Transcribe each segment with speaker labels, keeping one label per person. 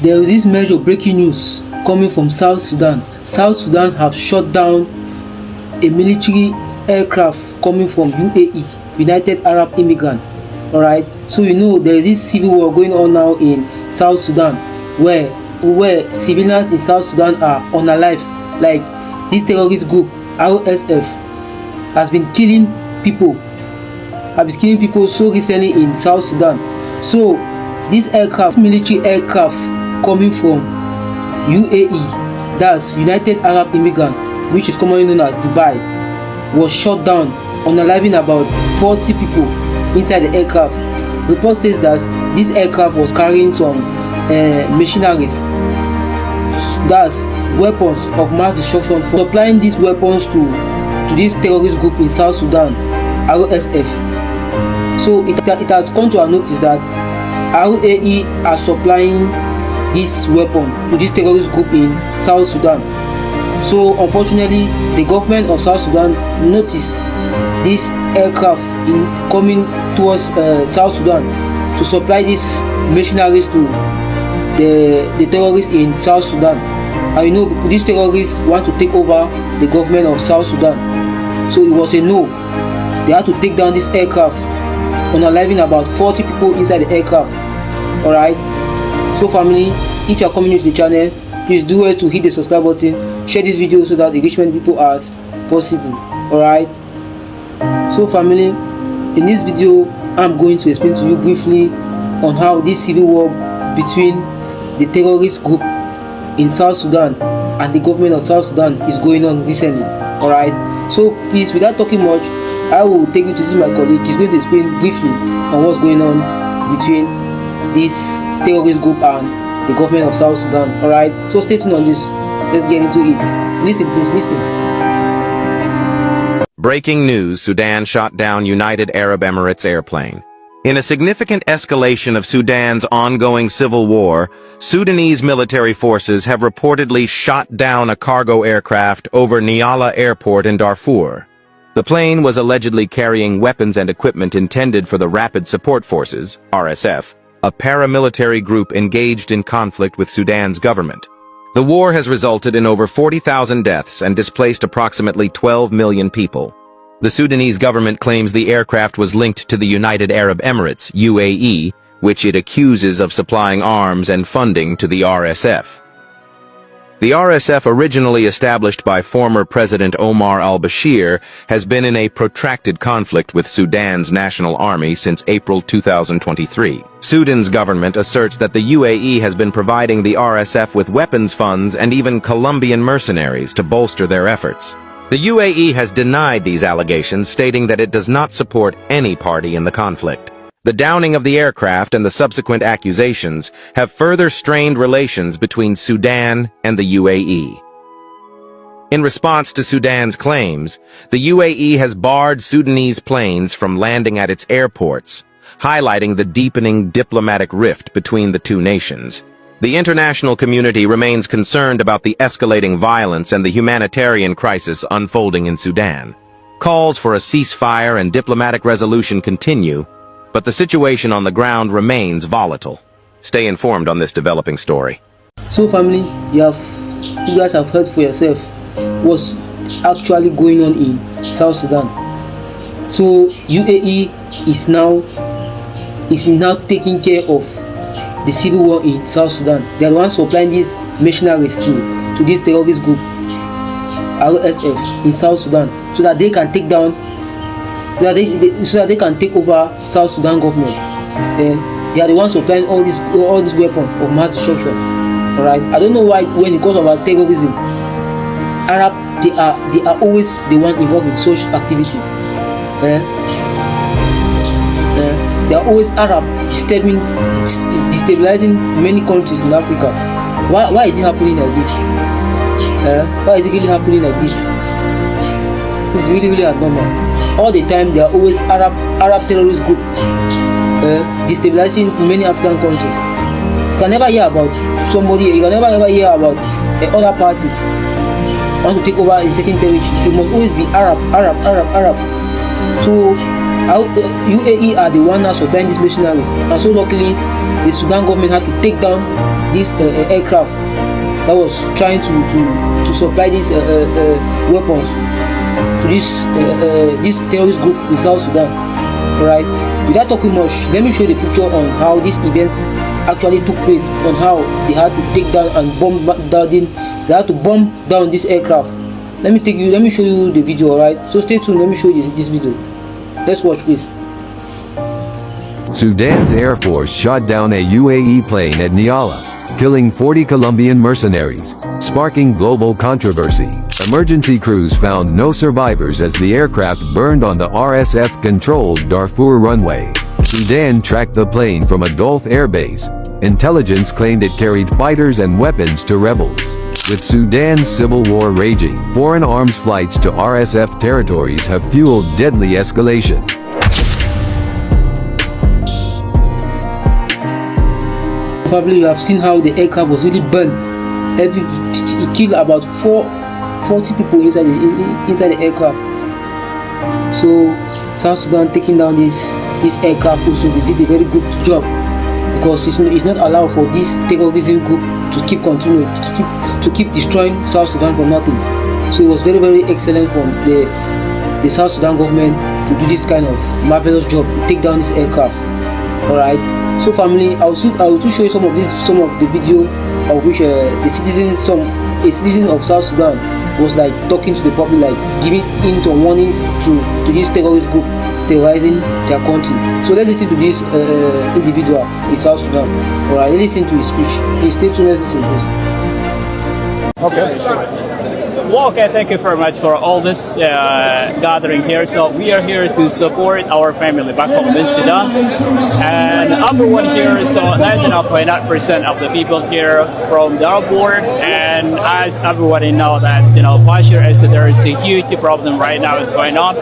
Speaker 1: There is this major breaking news coming from South Sudan. South Sudan have shot down a military aircraft coming from UAE, United Arab Emirates. Alright, so you know there is this civil war going on now in South Sudan where civilians in South Sudan are unalive. Like this terrorist group RSF has been killing people, so recently in South Sudan. So this aircraft, military aircraft coming from UAE, that's United Arab Emirates, which is commonly known as Dubai, was shot down, unaliving about 40 people inside the aircraft. The report says that this aircraft was carrying some machineries, that's weapons of mass destruction, for supplying these weapons to this terrorist group in South Sudan, RSF. So it has come to our notice that UAE are supplying this weapon to this terrorist group in South Sudan. So unfortunately, the government of South Sudan noticed this aircraft coming towards South Sudan to supply these machineries to the terrorists in South Sudan. And you know, these terrorists want to take over the government of South Sudan. So it was a no. They had to take down this aircraft, unaliving about 40 people inside the aircraft. Alright. So family, if you are coming new to the channel, please do well to hit the subscribe button, share this video so that it reach many people as possible. Alright. So family, in this video I'm going to explain to you briefly on how this civil war between the terrorist group in South Sudan and the government of South Sudan is going on recently. Alright. So please, without talking much, I will take you to this my colleague. He's going to explain briefly on what's going on between this terrorist group and the government of South Sudan. Alright, so stay tuned on this. Let's get into it. Listen, please listen.
Speaker 2: Breaking news: Sudan shot down United Arab Emirates airplane. In a significant escalation of Sudan's ongoing civil war, Sudanese military forces have reportedly shot down a cargo aircraft over Niala Airport in Darfur. The plane was allegedly carrying weapons and equipment intended for the Rapid Support Forces, RSF, a paramilitary group engaged in conflict with Sudan's government. The war has resulted in over 40,000 deaths and displaced approximately 12 million people. The Sudanese government claims the aircraft was linked to the United Arab Emirates, UAE, which it accuses of supplying arms and funding to the RSF. The RSF, originally established by former President Omar al-Bashir, has been in a protracted conflict with Sudan's national army since April 2023. Sudan's government asserts that the UAE has been providing the RSF with weapons funds and even Colombian mercenaries to bolster their efforts. The UAE has denied these allegations, stating that it does not support any party in the conflict. The downing of the aircraft and the subsequent accusations have further strained relations between Sudan and the UAE. In response to Sudan's claims, the UAE has barred Sudanese planes from landing at its airports, highlighting the deepening diplomatic rift between the two nations. The international community remains concerned about the escalating violence and the humanitarian crisis unfolding in Sudan. Calls for a ceasefire and diplomatic resolution continue, but the situation on the ground remains volatile. Stay informed on this developing story.
Speaker 1: So family, you guys have heard for yourself what's actually going on in South Sudan. So UAE is now taking care of the civil war in South Sudan. They are the ones supplying these machineries to this terrorist group RSF in South Sudan, so that they can take down, so that they can take over South Sudan government. They are the ones supplying all these weapons of mass destruction. Alright, I don't know why, when it comes about terrorism, they are always the one involved in such activities. They are always Arab, destabilizing many countries in Africa. Why is it happening like this? Why is it really happening like this? This is really abnormal. All the time they are always Arab terrorist group, destabilizing many African countries. You can never hear about somebody. You can never ever hear about other parties want to take over a certain territory. It must always be Arab. So UAE are the one that supplying these mercenaries, and so luckily the Sudan government had to take down this aircraft that was trying to supply these weapons to this terrorist group in South Sudan. Alright, without talking much, let me show you the picture on how this event actually took place, on how they had to take down and bomb down this aircraft. Let me show you the video. Alright, so stay tuned. Let me show you this video. Let's watch, please.
Speaker 3: Sudan's Air Force shot down a UAE plane at Niala, killing 40 Colombian mercenaries, sparking global controversy. Emergency crews found no survivors as the aircraft burned on the RSF-controlled Darfur runway. Sudan tracked the plane from a Gulf airbase. Intelligence claimed it carried fighters and weapons to rebels. With Sudan's civil war raging, foreign arms flights to RSF territories have fueled deadly escalation.
Speaker 1: Probably you have seen how the aircraft was really burned. It killed about 40 people inside the aircraft. So South Sudan taking down this aircraft also, they did a very good job, because it's not allowed for this terrorism group to keep continuing to keep destroying South Sudan for nothing. So it was very, very excellent from the South Sudan government to do this kind of marvelous job to take down this aircraft. Alright, so family, I will show you some of the video of which a citizen of South Sudan was like talking to the public, like giving in some warnings to this terrorist group terrorizing their country. So let's listen to this individual in South Sudan. Alright, let's listen to his speech. Please stay tuned, let's listen, please.
Speaker 4: Okay. Well, okay, thank you very much for all this gathering here. So we are here to support our family back home in Sudan. And number one here, so 99.9% of the people here from Darfur. And as everybody knows that, fire is there is a huge problem right now is going on.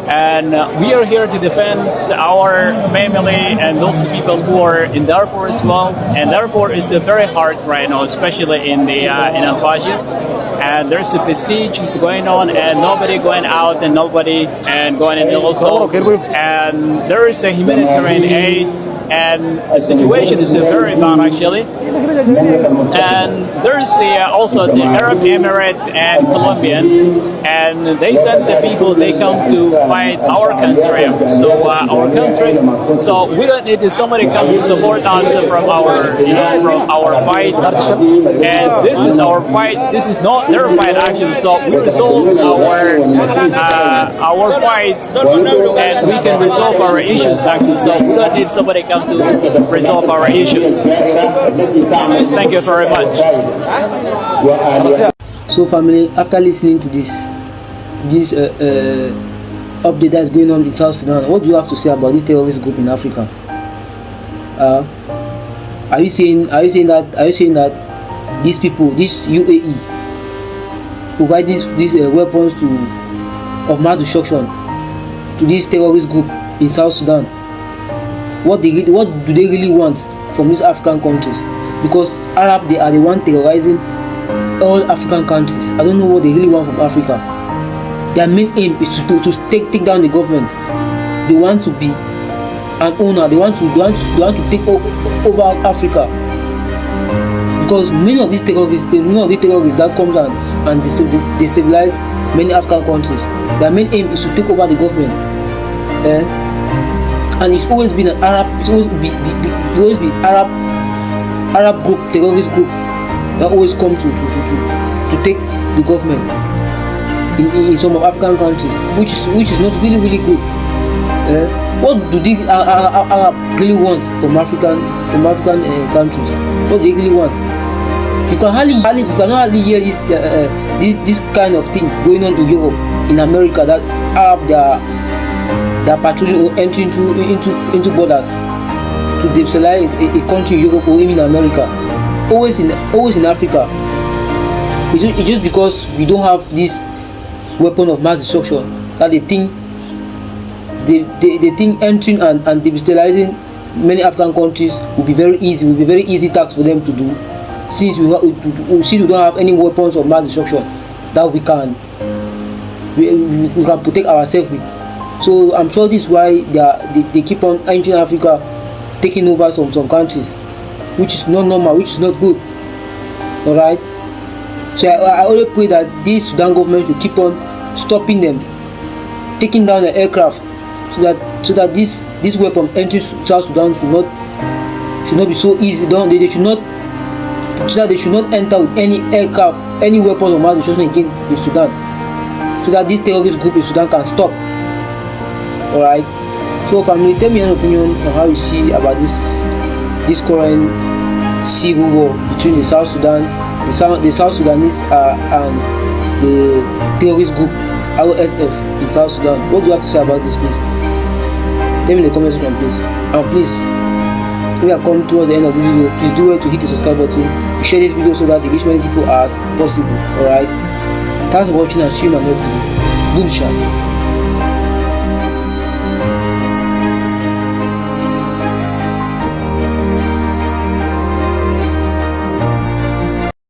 Speaker 4: And we are here to defend our family and those people who are in Darfur as well. And Darfur is very hard right now, especially in Al-Fajr. And there's a besiege is going on, and nobody going out, and nobody going in also. And there is a humanitarian aid, and the situation is very bad actually. And there's also the Arab Emirates and Colombian, and they send the people, they come to fight our country. So our country, so we don't need somebody come to support us from our fight. And this is our fight. This is not their fight actually. So we resolve our fight, and we can resolve our issues actually. So we don't need somebody come to resolve our issues. Thank you very much.
Speaker 1: So family, after listening to this update that's going on in South Sudan, what do you have to say about this terrorist group in Africa? Are you saying that these people, this UAE, provide these weapons of mass destruction to this terrorist group in South Sudan? What do they really want from these African countries? Because Arab, they are the one terrorizing all African countries. I don't know what they really want from Africa. Their main aim is to take down the government. They want to be an owner. They want to take over Africa. Because many of these terrorists that comes and destabilize many African countries, their main aim is to take over the government. And it's always been an Arab. It's always be Arab group, terrorist group that always come to take the government in some of African countries, which is not really good. What do the Arab really want from African countries? What do they really want? You cannot hardly hear this kind of thing going on in Europe, in America, that Arab they are patrolling or entering into borders to destabilize a country in Europe or even in America. Always in Africa. It's just because we don't have this weapon of mass destruction that they think entering and destabilizing many African countries will be very easy task for them to do, since we don't have any weapons of mass destruction that we can protect ourselves with. So I'm sure this is why they keep on entering Africa, taking over some countries, which is not normal, which is not good. Alright. So I only pray that this Sudan government should keep on stopping them, taking down the aircraft, so that this weapon entering South Sudan should not be so easy. They should not, so that they should not enter with any aircraft, any weapons of mass destruction against the Sudan, so that this terrorist group in Sudan can stop. Alright. So family, tell me your opinion on how you see about this current civil war between the South Sudanese and the terrorist group RSF in South Sudan. What do you have to say about this, please? Tell me in the comment section, please. And please, if you have come towards the end of this video, please do well to hit the subscribe button, share this video so that it reach many people as possible. Alright. Thanks for watching and see you in my next video. Boom shot.